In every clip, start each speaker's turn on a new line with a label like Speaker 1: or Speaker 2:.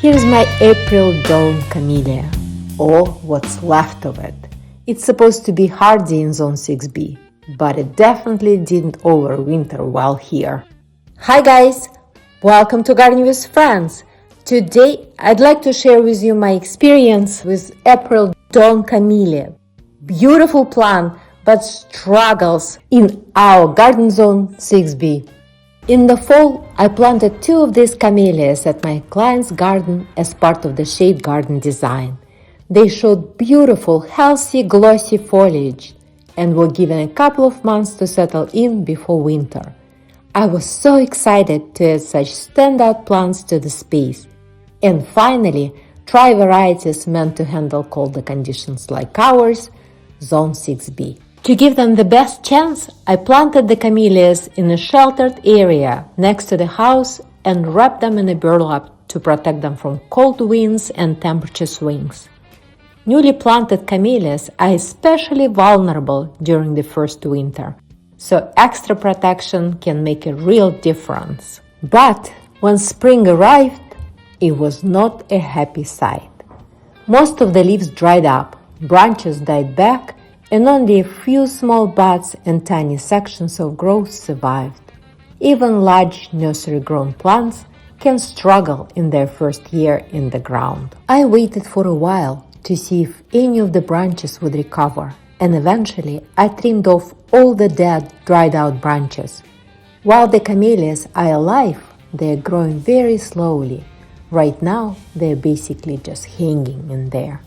Speaker 1: Here's my April Dawn Camellia, or what's left of it. It's supposed to be hardy in Zone 6B, but it definitely didn't overwinter well here. Hi guys! Welcome to Gardening with Friends. Today I'd like to share with you my experience with April Dawn Camellia. Beautiful plant, but struggles in our garden zone 6B. In the fall, I planted 2 of these camellias at my client's garden as part of the shade garden design. They showed beautiful, healthy, glossy foliage and were given a couple of months to settle in before winter. I was so excited to add such standout plants to the space. And finally, try varieties meant to handle colder conditions like ours, Zone 6B. To give them the best chance, I planted the camellias in a sheltered area next to the house and wrapped them in a burlap to protect them from cold winds and temperature swings. Newly planted camellias are especially vulnerable during the first winter, so extra protection can make a real difference. But when spring arrived, it was not a happy sight. Most of the leaves dried up, branches died back, and only a few small buds and tiny sections of growth survived. Even large nursery-grown plants can struggle in their first year in the ground. I waited for a while to see if any of the branches would recover, and eventually I trimmed off all the dead, dried-out branches. While the camellias are alive, they are growing very slowly. Right now, they are basically just hanging in there.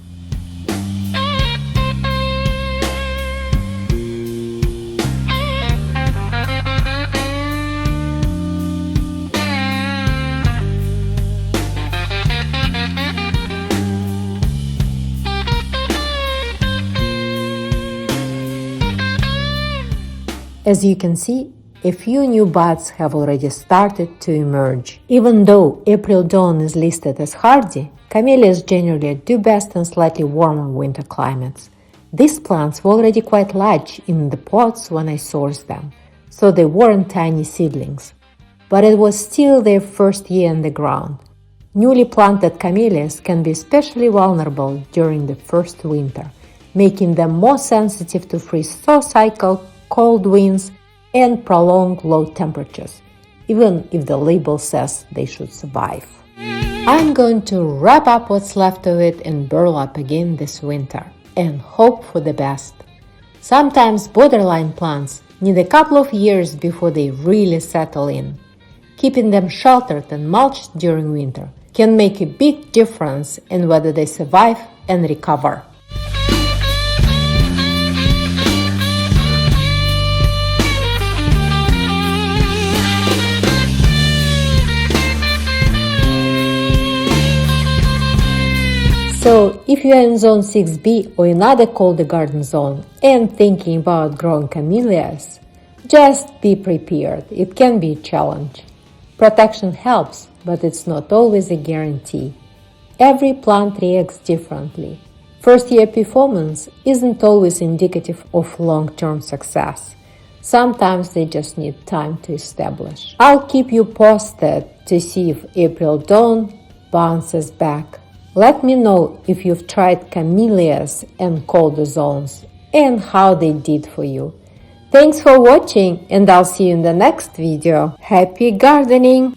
Speaker 1: As you can see, a few new buds have already started to emerge. Even though April Dawn is listed as hardy, camellias generally do best in slightly warmer winter climates. These plants were already quite large in the pots when I sourced them, so they weren't tiny seedlings. But it was still their first year in the ground. Newly planted camellias can be especially vulnerable during the first winter, making them more sensitive to freeze-thaw cycle, cold winds, and prolonged low temperatures, even if the label says they should survive. I'm going to wrap up what's left of it in burlap again this winter and hope for the best. Sometimes borderline plants need a couple of years before they really settle in. Keeping them sheltered and mulched during winter can make a big difference in whether they survive and recover. So, if you are in Zone 6B or another colder garden zone and thinking about growing camellias, just be prepared. It can be a challenge. Protection helps, but it's not always a guarantee. Every plant reacts differently. First-year performance isn't always indicative of long-term success. Sometimes they just need time to establish. I'll keep you posted to see if April Dawn bounces back. Let me know if you've tried camellias and colder zones and how they did for you. Thanks for watching, and I'll see you in the next video. Happy gardening!